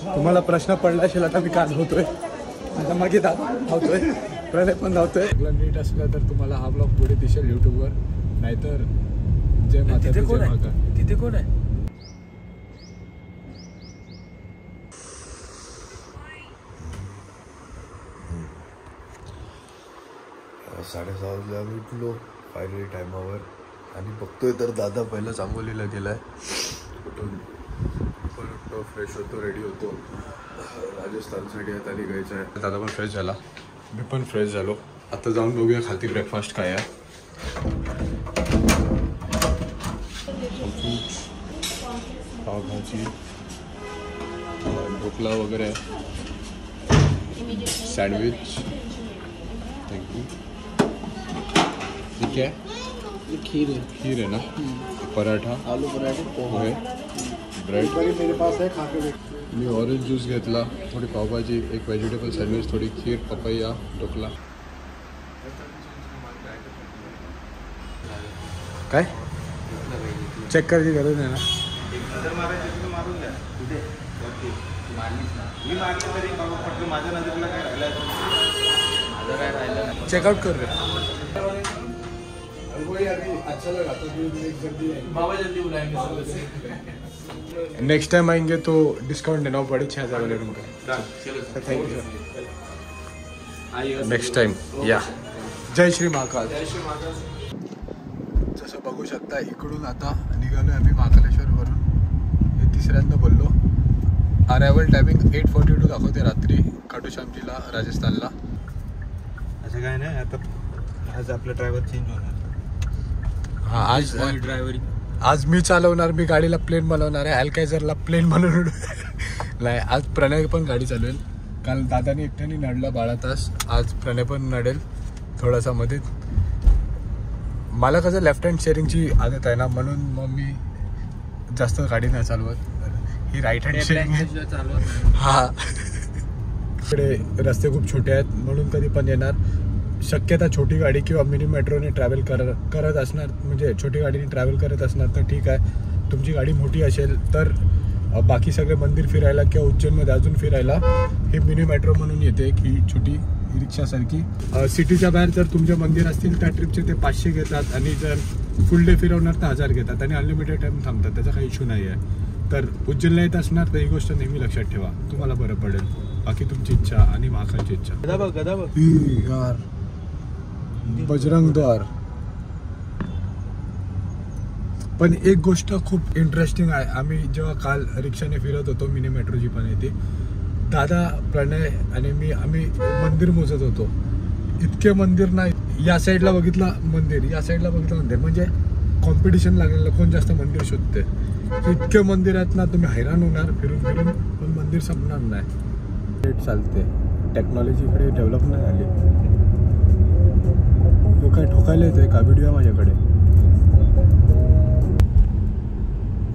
तुम्हाला प्रश्न पडला असेल आता मी का धावतोय, आता मागे धावतोय, प्रणय पण धावतोय. नीट असलं तर तुम्हाला हा ब्लॉग पुढे दिसेल यूट्यूबवर, नाहीतर जय माता. तिथे कोण आहे? तिथे कोण आहे? 6:30 वाजता आम्ही उठलो फायनली टायमावर आणि बघतोय तर दादा पहिलं चांगोलीला गेलाय. कुठून परत फ्रेश होतो, रेडी होतो, राजस्थानसाठी आता निघायचं आहे. दादा पण फ्रेश झाला, मी पण फ्रेश झालो. आता जाऊन बघूया खालती ब्रेकफास्ट काय आहे. पावभाजी, ढोकला वगैरे, सँडविच, थँक्यू. ठीक है, खीर है ना, पराठा, आलू पराठे, पोहे, ब्रेड मेरे पास है, खा के देख. मी ऑरेंज ज्यूस घेतला, थोडी पावभाजी, एक व्हेजिटेबल सँडविच, थोडी खीर, पपैया, ढोकला. काय चेक करायची गरज नाही ना. चेकआउट कर रे. नेक्स्ट टाइम आएंगे तो डिस्काउंट देना पड़े 6,000 वाले रूम का. Thank you sir. Next time या. जय श्री महाकाल. जसं बघू शकता इकडून आता निघालो आम्ही महाकालेश्वरवरून. हे तिसऱ्यांदा बोललो. अरायवल टायमिंग 8:42 दाखवते रात्री खाटूश्यामजीला, राजस्थानला. असं काय नाही, आता आज आपला ड्रायव्हर चेंज होणार. हां, आज मी चालवणार. मी गाडीला प्लेन बनवणार आहे, अल्कायझरला प्लेन बनवून. नाही, आज प्रणय पण गाडी चालवेल. काल दादाने एकट्याने नडला 12 तास, आज प्रणय पण नडेल थोडासा मध्ये. मला कसं लेफ्ट हँड शेअरिंगची आदत आहे ना, म्हणून मग मी जास्त गाडी नाही चालवत. ही राईट हँड शेअरिंग चालवत. हां, इकडे रस्ते खूप छोटे आहेत म्हणून कधी पण येणार. शक्यता छोटी गाडी किंवा मिनी मेट्रोने ट्रॅव्हल करत असणार, म्हणजे छोटी गाडीने ट्रॅव्हल करत असणार तर ठीक आहे. तुमची गाडी मोठी असेल तर बाकी सगळे मंदिर फिरायला किंवा उज्जैनमध्ये अजून फिरायला ही मिनी मेट्रो म्हणून येते, की छोटी रिक्षासारखी. सिटीच्या बाहेर जर तुमचे मंदिर असतील त्या ट्रिपचे ते 500 घेतात, आणि जर फुल डे फिरवणार तर 1000 घेतात, आणि अनलिमिटेड टाईम थांबतात. त्याचा काही इश्यू नाही आहे. तर उज्जैनला येत असणार तर ही गोष्ट नेहमी लक्षात ठेवा, तुम्हाला बरं पडेल. बाकी तुमची इच्छा आणि महाकालची इच्छा. यार बजरंग द्वार. पण एक गोष्ट खूप इंटरेस्टिंग आहे. आम्ही जेव्हा काल रिक्षाने फिरत होतो, मिनी मेट्रो जी पण येते, दादा, प्रणय आणि मी, आम्ही मंदिर मोजत होतो. इतके मंदिर नाही. या साईडला बघितलं मंदिर, या साईडला बघितलं मंदिर, म्हणजे कॉम्पिटिशन लागलेलं कोण जास्त मंदिर शोधते. इतके मंदिर आहेत ना, तुम्ही हैराण होणार फिरून फिरून, पण मंदिर संपणार नाही. चालते. टेक्नॉलॉजीकडे डेव्हलप नाही झाली. तो काय ठोकायला येतोय का? व्हिडिओ माझ्याकडे.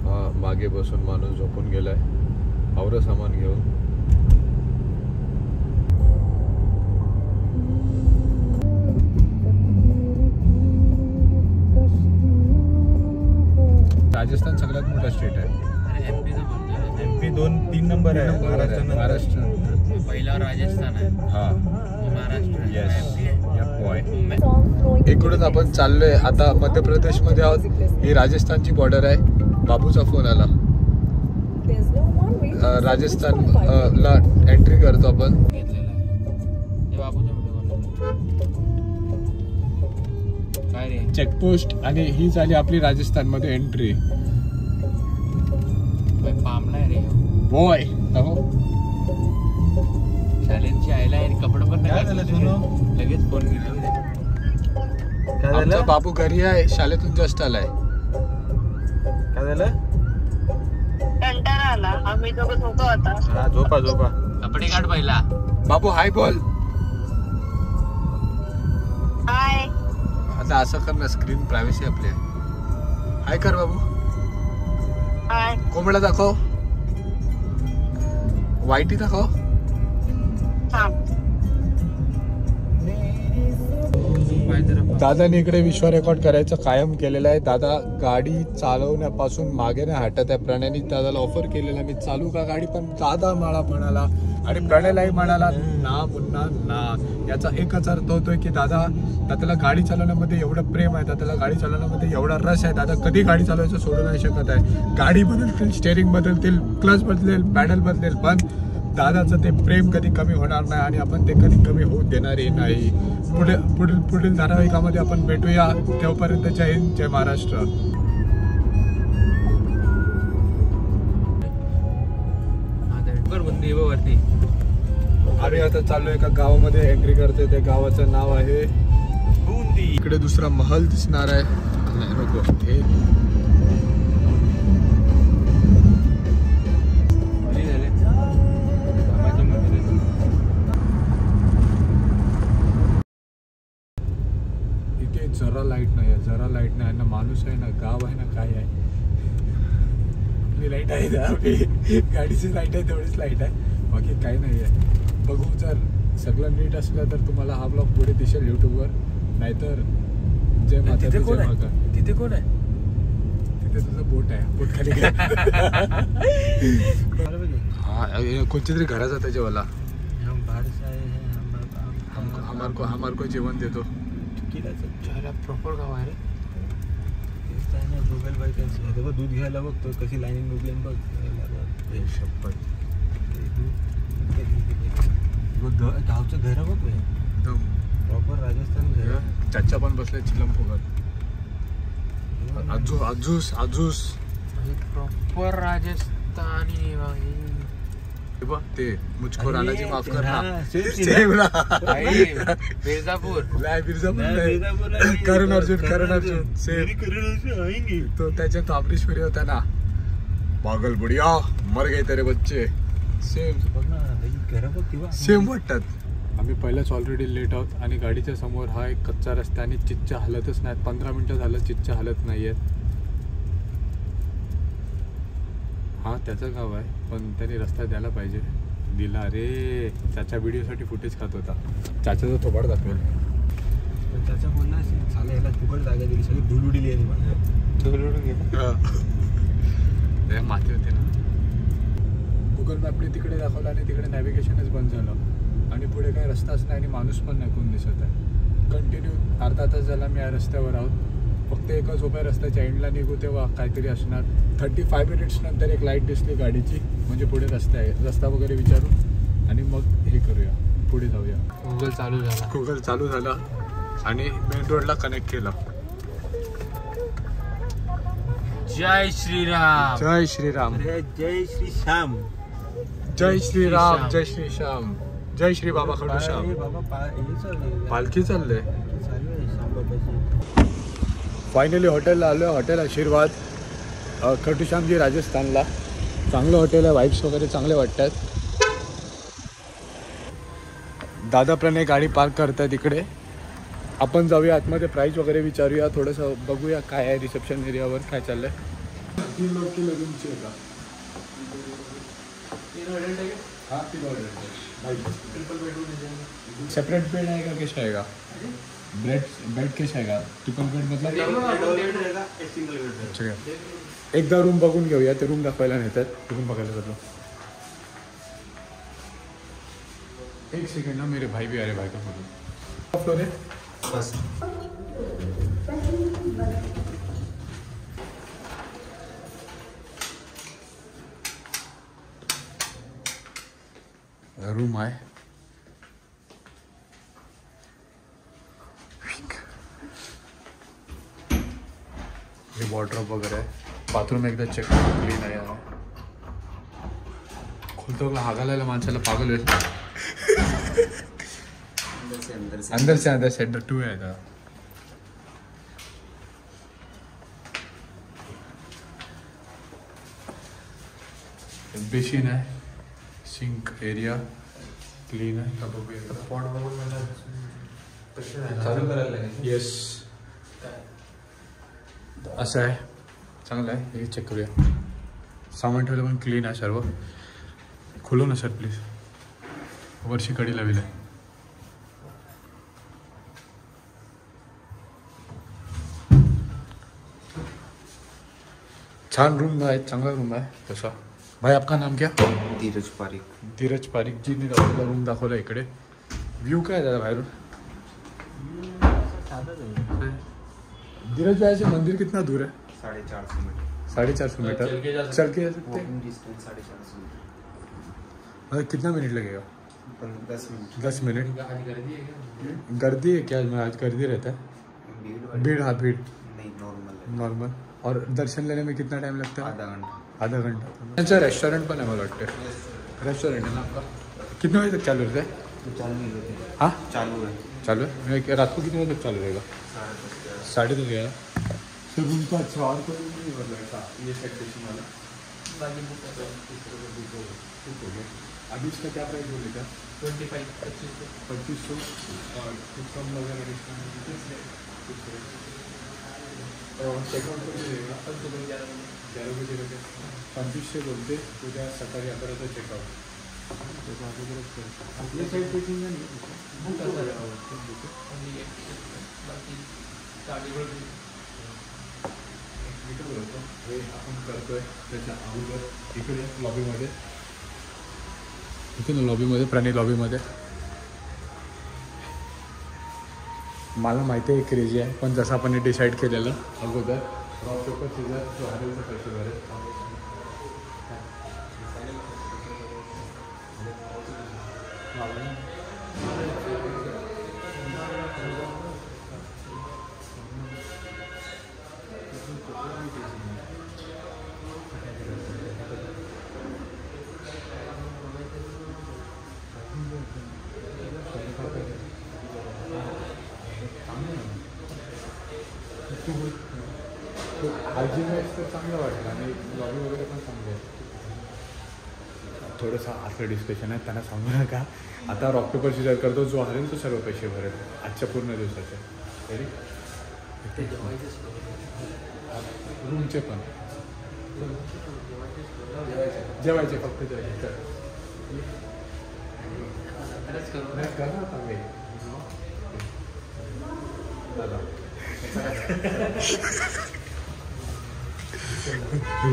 हा, मागे बसून माणूस झोपून गेलाय आवरं सामान घेऊन. राजस्थान सगळ्यात मोठा स्टेट आहे. MP 2-3 नंबर आहे. महाराष्ट्र पहिला राजस्थान आहे. हा, महाराष्ट्र. येस. इकडून आपण चाललोय आता मध्य प्रदेशमध्ये आहोत. ही राजस्थानची बॉर्डर आहे. बाबूचा फोन आला. राजस्थान ला एंट्री करतो आपण. चेकपोस्ट, आणि ही झाली आपली राजस्थान मध्ये एंट्री. बॉय शालेंची आयला कपडे पण लगेच फोन केला. आमचा बाबू घरी आहे, शाळेतून जस्ट आलाय. काय झालं? कंटाळा आला. आम्ही दोघं झोपा होता. हा, झोपा. कपडे काढ पहिला. बाबू हाय बोल. हाय. आता असं कर ना, स्क्रीन प्रायव्हसी आपली आहे. हाय कर बाबू. हाय. कोंबडा दाखव, वाईटी दाखव. दादाने इकडे विश्व रेकॉर्ड करायचं कायम केलेलं आहे. दादा गाडी चालवण्यापासून मागे नाही हटत आहे. प्रणयने दादाला ऑफर केलेला मी चालू का गाडी, पण दादा मला म्हणाला आणि प्रणयलाही म्हणाला ना मुन्ना ना. याचा एकच अर्थ होतोय की दादाला गाडी चालवण्यामध्ये एवढं प्रेम आहे, दादाला गाडी चालवण्यामध्ये एवढा रस आहे. दादा कधी गाडी चालवायचं सोडू नाही शकत आहे. गाडी बदलतील, स्टेअरिंग बदलतील, क्लच बदलेल, पॅडल बदलेल, पण दादाचं ते प्रेम कधी कमी होणार नाही आणि आपण ते कधी कमी होऊ देणारही नाही. पुढील धारावाहिकामध्ये आपण भेटूया. तेव्हापर्यंत जय हिंद, जय महाराष्ट्र. वरती आम्ही आता चाललोय एका गावामध्ये एंट्री करते. त्या गावाचं नाव आहे बुंदी. इकडे दुसरा महल दिसणार आहे. नाही नको हे इथे जरा लाईट नाही आहे, जरा लाईट नाही ना. माणूस आहे ना, गाव आहे ना, काय आहे. आपली लाईट आहे ना, आपली गाडीची लाईट आहे तेवढीच लाईट आहे, बाकी काही नाही आहे. बघू, जर सगळं नीट असलं तर तुम्हाला हा ब्लॉग पुढे दिसेल यूट्यूबवर. नाहीतर जय माता दी, जय माता. तिथे कोण आहे? तिथे तुझं बोट आहे, बोट खाली घे. हा कोणत्या तरी घराचा त्याच्यावाला हमार को जेवण देतो. प्रॉपर गाव आहे रे. गुगल बाय बघ, दूध घ्यायला बघतो कशी लाईन उभी बघ. गावचं घर बघ एकदम प्रॉपर राजस्थान घर. चाचा पण बसले चिलम फुगत. आजूस प्रॉपर राजस्थानी ते मुझको राणाजी माफ हा, करना. Same Mirzapur Karan Arjun same. तो त्याच्या तो अमरीश्वरी होता ना, पागल बुढ़िया मर गए तेरे बच्चे. सेम बघ ना घर बघ किंवा सेम वाटतात. आम्ही पहिल्याच ऑलरेडी लेट आहोत आणि गाडीच्या समोर हा एक कच्चा रस्ता आणि चिच्च्या हलतच नाहीत. 15 मिनिटं झालं चिच्च्या हलत नाही आहेत. हा त्याचं गाव आहे, पण त्यांनी रस्ता द्यायला पाहिजे. दिला रे. त्याच्या व्हिडिओसाठी फुटेज खात होता. चाचाचा थोबाड दाखवेल. पण त्याचा बोलला चालेल याला फुकट जागा दिली, सगळी धूळ उडली आहे मला. धूळ उडून गेला. माती होते ना. गुगल मॅपने तिकडे दाखवलं आणि तिकडे नॅव्हिगेशनच बंद झालं आणि पुढे काही रस्ताच नाही आणि माणूस पण नाही कोण दिसत आहे. कंटिन्यू अर्धा तास झाला मी या रस्त्यावर आहोत. फक्त एकच उभ्या रस्त्याच्या एंडला निघू तेव्हा काहीतरी असणार. 35 मिनिट्स नंतर एक लाईट दिसली गाडीची, म्हणजे पुढे रस्ता आहे. रस्ता वगैरे विचारू आणि मग हे करूया, पुढे जाऊया. गुगल चालू झाला आणि मेन रोडला कनेक्ट केला. जय श्रीराम. जय श्रीराम. जय श्री श्याम. जय श्रीराम. जय श्री श्याम. जय श्री बाबा खडू श्याम. पालखी चाललंय. फायनली हॉटेलला आलो आहे. हॉटेल आशीर्वाद, खडूश्यामजी, राजस्थानला. चांगलं हॉटेल आहे, वाईब्स वगैरे चांगले वाटतात. दादा प्रणय गाडी पार्क करतात इकडे. आपण जाऊया आतमध्ये, प्राईस वगैरे विचारूया, थोडंसं बघूया काय आहे रिसेप्शन एरियावर काय चाललंय. 3 लोग की रूमची आहे का? सेपरेट बेड आहे का कैसा आएगा? बेड कैसा आएगा? ट्रिपल बेड मतलब अच्छा. एकदा रूम बघून घेऊया. ते रूम दाखवायला नेतात, रूम बघायला जातो. एक सेकंड ना, मेरे भाई भी आ रहे. भाई का फोटो फ्लोर है रूम आहे. हे वॉर्डरोब वगैरे आहे. बाथरूम एकदा चेक करून क्लीन आहे. खोलतो हात घालायला माणसाला पागल होईल. अंदर से अंदर सेंटर 2 आहे आता. बेसिन आहे, सिंक एरिया क्लीन आहे. चालू करायला येस असं आहे, चांगलं आहे. हे चेक करूया. सामान ठेवलं पण क्लीन आहे सर्व. खोलो ना सर प्लीज. वरची कडी लावली आहे. छान रूम आहे, चांगला रूम आहे तसा. भाई आपका नाम क्या? धीरज पारिक. धीरज पारिक जीने आपल्याला रूम दाखवला इकडे. व्ह्यू काय आहे दादा बाहेरून? धीरज भाई से मंदिर कितना दूर है? 450 मीटर. 450 मीटर. चल के जा सकते हैं. 450 मीटर. मतलब कितना मिनट लगेगा? 10 मिनट. 10 मिनट. गर्दी है क्या? आज गर्दी रहता है. भीड़, हाँ भीड़ नहीं, नॉर्मल. नॉर्मल. और दर्शन लेने में कितना टाइम लगता है? आधा घंटा. अच्छा रेस्टोरेंट पण आहे मला वाटतं. रेस्टोरेंट आहे ना आपका? कितने बजे तक चालू रहता है? चालू नहीं होते. हाँ चालू है. चालू है. रात को कितने बजे तक चालू रहेगा? 10:30 गया. तो रूम तो अच्छा. और कोई नहीं मतलब ऐसा ये सेक्शन वाला अभी इसका क्या प्राइस बोलेगा? 2500 और कुछ कम वगैरह चेकआउट कधी देगा? 11 बजे लगे 2500 बोलते. उद्या सकाळी 11 चेकआउट. आपल्या साईड पेकिंग नाही हे आपण करतोय त्याच्या अगोदर इकडे लॉबीमध्ये. इथे ना लॉबीमध्ये, प्रणय लॉबीमध्ये. मला माहिती आहे क्रेजी आहे, पण जसं आपण डिसाईड केलेलं अगोदर रॉक पेपर सीझर जो हरेल तर पैसे भरेल. हायजीन तर चांगलं वाटलं आणि लॉबी वगैरे पण चांगलं आहे. थोडंसं असं डिस्कशन आहे, त्यांना सांगू नका. आता रॉक पेपर सीझर करतो, जो हरेल तो सर्व पैसे भरेल आजच्या पूर्ण दिवसाचे. तरी रूमचे पण जेवायचे फक्त जेवायचे.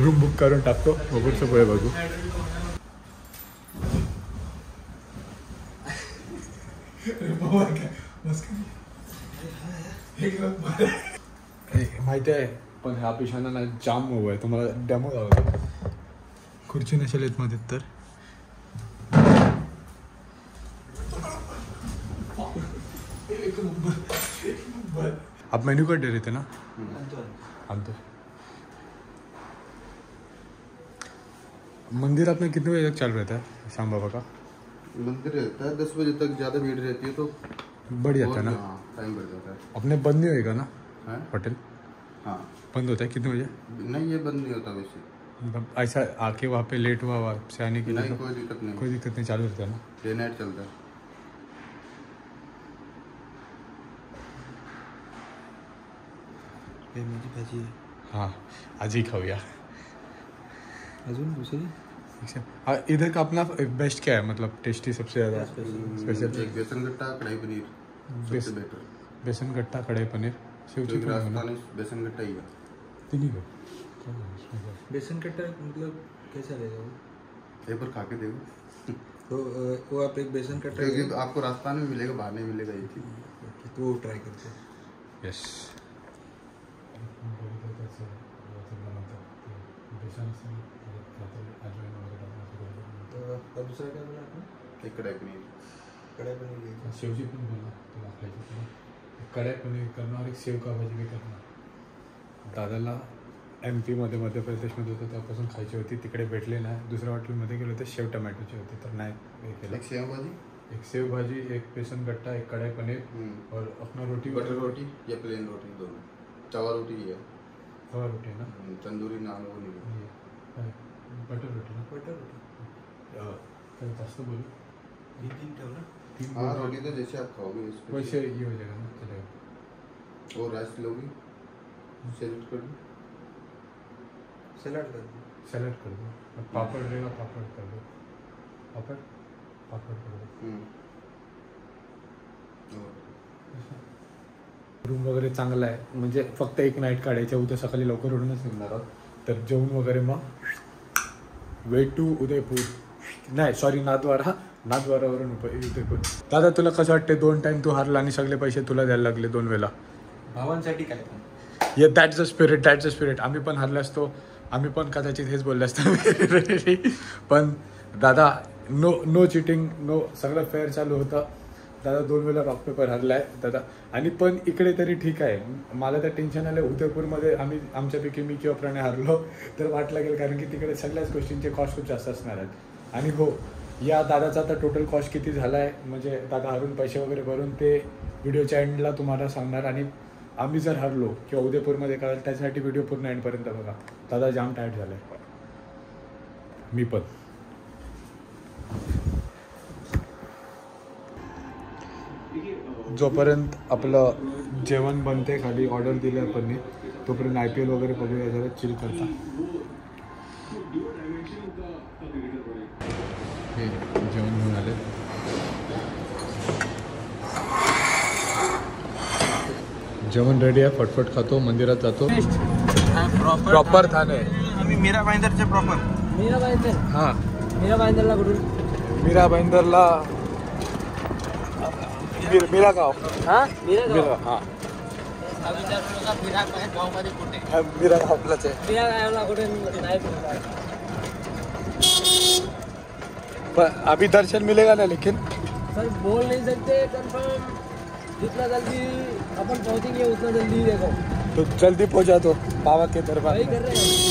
रूम बुक करून टाकतो. पुढचं पुढे बघू. माहिती आहे पण ह्या पिशाना ना जाम मूव आहे. तुम्हाला डेमो लावतो. खुर्ची नसेल येत मध्ये तर आप मेन्यू कार्ड दे रहे थे ना? आणतो. मंदिर अपने कितने बजे तक चालू रहता है श्याम बाबा का? मंदिर रहता है 10 बजे तक. ज़्यादा भीड़ रहती है तो बढ़ जाता है ना. टाइम बढ़ जाता है. अपने बंद नहीं होएगा ना है? होटल? हाँ बंद होता है कितने बजे? नहीं, ये बंद नहीं होता वैसे. मतलब ऐसा आके वहाँ पे लेट हुआ वहाँ से आने के लिए नहीं, तो कोई दिक्कत नहीं. कोई दिक्कत नहीं, चालू रहता है ना. डे नाइट चलता है. मेथी भाजी आहे. हाँ आज ही खाऊया. अजून दुसरी हाँ इधर का अपना बेस्ट क्या है मतलब टेस्टी सबसे ज़्यादा स्पेशल? एक बेसन गट्टा, कढ़ाई पनीर सबसे बेटर. बेसन गट्टा, कढ़ाई पनीर, शिवची पण राजस्थानी बेसन गट्टा ही है. तिन्ही को बेसन कट्टा मतलब कैसा रहेगा वो? एक बार खा के देखो. तो वो आप एक बेसन कट्टा क्योंकि आपको राजस्थान में मिलेगा, बाहर नहीं मिलेगा ये चीज़. तो वो ट्राई करते हैं. यस. तो दूसरा क्या बोला आपने? एक कढ़ाई पनीर. कढ़ाई पनीर घ्यायचं. शेवची पण बोला तुला खायची. कढाई पनीर करणार, एक शेव का भाजी बी करणार. दादाला MP मध्ये मध्य प्रदेशमध्ये होतं तेव्हापासून खायची होती. तिकडे भेटले नाही. दुसऱ्या हॉटेलमध्ये गेलो तर शेव टमॅटोची होती तर नाही हे केलं. एक सेव भाजी, एक सेव भाजी, एक बेसन गट्टा, एक कढ़ाई पनीर और अपना रोटी. बटर रोटी या प्लेन रोटी दोनों. तवा रोटी ही है. तवा रोटी ना. तंदूरी नान वो नहीं है. बटर रोटी ना. बटर रोटी. काही जास्त बोलू. तीन ठेवलं. हाँ रोटी तो जैसे आप खाओगे वैसे. वैसे ये हो जाएगा ना, चलेगा. और राइस लोगी, सैलेड कर दो. सलाड कर दो. सैलड कर दो. पापड़ रहेगा, पापड़ कर दो. पापड़ पापड़ कर दो. रूम वगैरे चांगला आहे. म्हणजे फक्त एक नाईट काढायची, उद्या सकाळी लवकर उठूनच निघणार आहोत. तर जेवण वगैरे मग वे टू उदयपूर, नाही सॉरी नाथद्वारावरून उदयपूर. दादा तुला कसं वाटते 2 टाइम तू हारला आणि सगळे पैसे तुला द्यायला लागले 2 वेळा? भावांसाठी काय दॅट्स द स्पिरिट. आम्ही पण हारले असतो, आम्ही पण कदाचित हेच बोलले असतो. पण दादा नो चिटिंग, नो, सगळं फेअर चालू होतं. दादा 2 वेळा रॉक पेपर हरलाय दादा. आणि पण इकडे तरी ठीक आहे, मला तर टेन्शन आलं उदयपूरमध्ये आमच्यापैकी मी किंवा प्रणय हरलो तर वाट लागेल, कारण की तिकडे सगळ्याच गोष्टींचे कॉस्ट खूप जास्त असणार आहेत. आणि हो, या दादाचा आता टोटल कॉस्ट किती झाला आहे, म्हणजे दादा हरून पैसे वगैरे भरून ते व्हिडिओच्या एंडला तुम्हाला सांगणार. आणि आम्ही जर हरलो किंवा उदयपूरमध्ये कराल त्यासाठी व्हिडिओ पूर्ण एंडपर्यंत बघा. दादा जाम टायर्ड झालं आहे, मी पण. जोपर्यंत आपलं जेवण बनते, खाली ऑर्डर दिली आपण तोपर्यंत IPL वगैरे बघूया, जरा चिल करता. हे जेवण घेऊन आले. जेवण रेडी आहे, फटफट खातो, मंदिरात जातो. प्रॉपर ठाणे. आम्ही मीरा भाईंदरचे प्रॉपर. हां, मीरा भाईंदरला कुठून? मीरा भाईंदरला मीरा गाव. हां मीरा हां मीरा गाव आपलाच आहे. मीरा गावला कुठे नाही पर अभी दर्शन मिलेगा ना, लेकिन सर बोल नहीं सकते कंफर्म. जितना जल्दी अपन पहुंचेंगे उतना जल्दी देखो. तो जल्दी पहुंचा तो बाबा के दरबार. वही कर रहे हैं.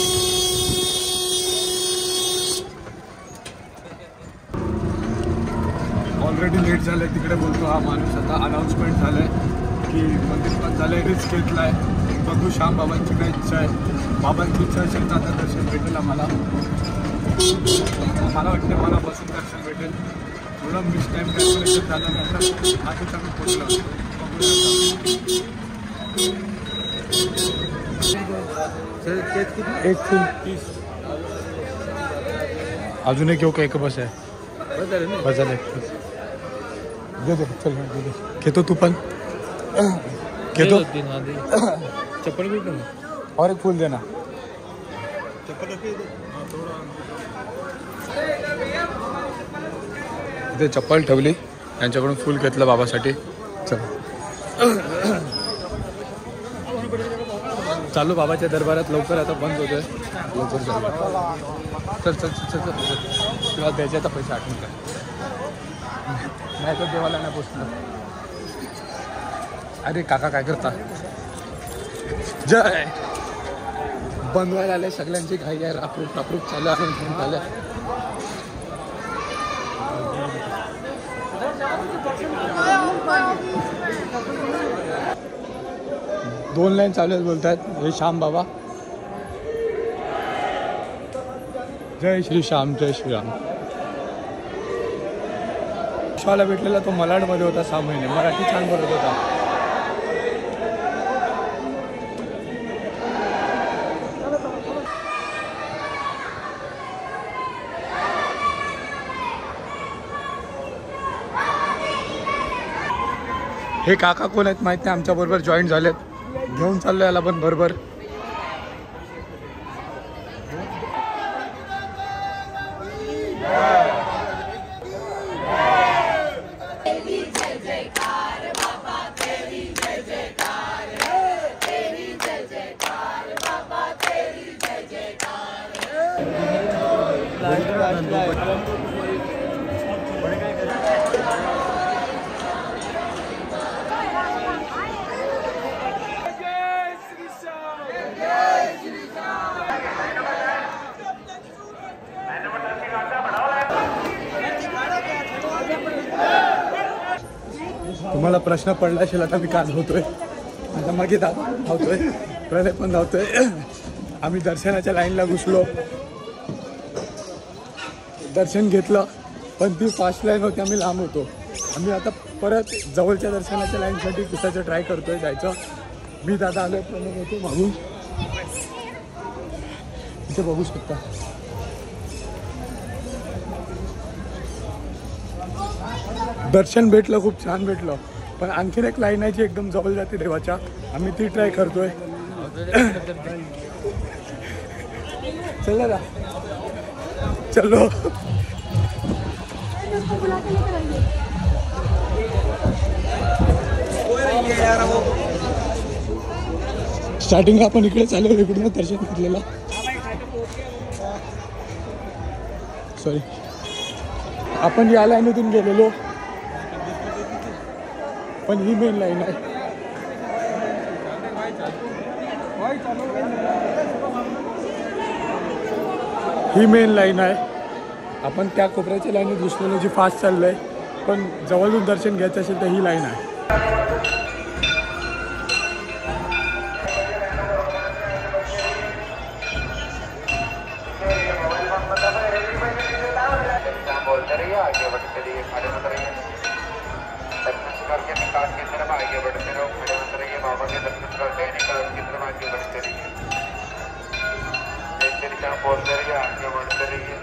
ऑलरेडी लेट झालंय तिकडे, बोलतो हा माणूस. आता अनाऊन्समेंट झालंय की मंदिर पण झालंय, रिस्क घेतलाय. बघू श्याम बाबांची काय इच्छा आहे. बाबांची इच्छा असेल तर आता दर्शन भेटेल आम्हाला. मला वाटतं मला बसून दर्शन भेटेल. थोडं मिस टाईम कॅल्क्युलेशन झाल्यानंतर आधीच आम्ही पोचलो. एक फुल 30 अजून एक येऊ का? एक बस आहे. बस झालं. दे चल दे. घेतो तू पण घेतो. चप्पल भी कर. और एक फूल देना. इथे चप्पल ठेवली, यांच्याकडून फुल घेतलं बाबासाठी. चल चालू बाबाच्या दरबारात. लवकर आता बंद होतोय, लवकर चल चल चल चल. तुला द्यायचे आता पैसे आठवून कर, नाही तर देवाला नाही पोचणार. अरे काका काय करता? जय. बनवायला आले, सगळ्यांची घाई आहे. रापरूप चालू आहे. झालं 2 लाईन चालू आहेत. बोलतात हे श्याम बाबा. जय श्री श्याम, जय श्रीराम. विश्वाला भेटलेला तो मलाडमध्ये होता 6 महिने. मराठी छान बोलत होता. हे काका कोण आहेत माहिती नाही, आमच्या बरोबर जॉईन झालेत. घेऊन चाललो याला पण बरोबर. तुम्हाला प्रश्न पडला असेल आता मी का धावतोय. आता मागे धावतोय, प्रणय पण धावतोय. आम्ही दर्शनाच्या लाईनला घुसलो, दर्शन घेतलं, पण ती फास्ट लाईन होती, आम्ही लांब होतो. आम्ही आता परत जवळच्या दर्शनाच्या लाईनसाठी घुसायचं ट्राय करतोय, जायचं. मी दादा आलोय, प्रणय होतो मागून. इथे बघू शकता. दर्शन भेटलं, खूप छान भेटलं. पण आणखीन एक लाईन आहे जी एकदम जवळ जाते देवाच्या, आम्ही ती ट्राय करतोय. चल ना चलो स्टार्टिंगला आपण इकडे चालू इकडून दर्शन घेतलेलं सॉरी आपण या लाईनीतून गेलेलो पण ही मेन लाईन आहे ही मेन लाईन आहे आपण त्या कोपऱ्याच्या लाईनीत घुसलेलो जी फास्ट चाललंय पण जवळून दर्शन घ्यायचं असेल तर ही लाईन आहे आगे बढ़ते रहिए खड़े मत रहिए दर्शन करके निकाल की तरफ आगे बढ़ते रहो खड़े मत रहिए बाबा के दर्शन करके निकाल की तरफ आगे बढ़ते रहिए एक तरीका बोलते रहिए आगे बढ़ते रहिए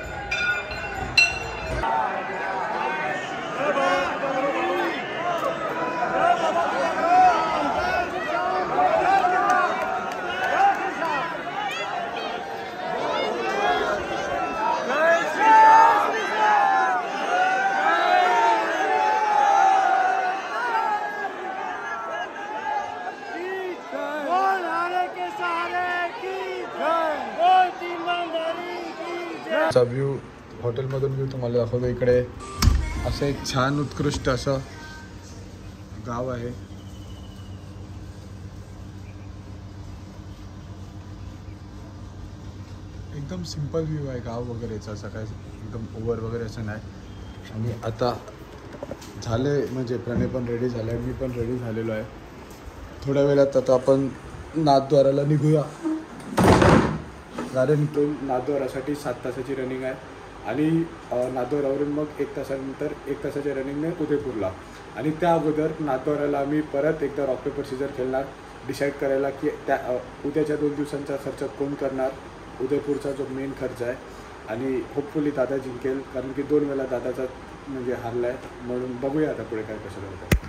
व्ह्यू हॉटेलमधून व्ह्यू तुम्हाला दाखवतो इकडे असं एक छान उत्कृष्ट असं गाव आहे एकदम सिंपल व्ह्यू आहे गाव वगैरेचा असं काय एकदम ओव्हर वगैरे असं नाही आणि आता झाले म्हणजे प्रणय पण रेडी झाला आहे मी पण रेडी झालेलो आहे थोड्या वेळात आता आपण नाथद्वाराला निघूया कारण तो नाथद्वारासाठी 7 तासाची रनिंग आहे आणि नाथद्वारावरून मग 1 तासानंतर 1 तासाच्या रनिंगने उदयपूरला आणि त्या अगोदर नाथद्वाराला आम्ही परत एकदा रॉक पेपर सीझर खेळणार डिसाईड करायला की त्या उद्याच्या 2 दिवसांचा खर्च कोण करणार उदयपूरचा जो मेन खर्च आहे आणि होपफुली दादा जिंकेल कारण की 2 वेळा दादाचा म्हणजे हारला आहे म्हणून बघूया आता पुढे काय कसं होतं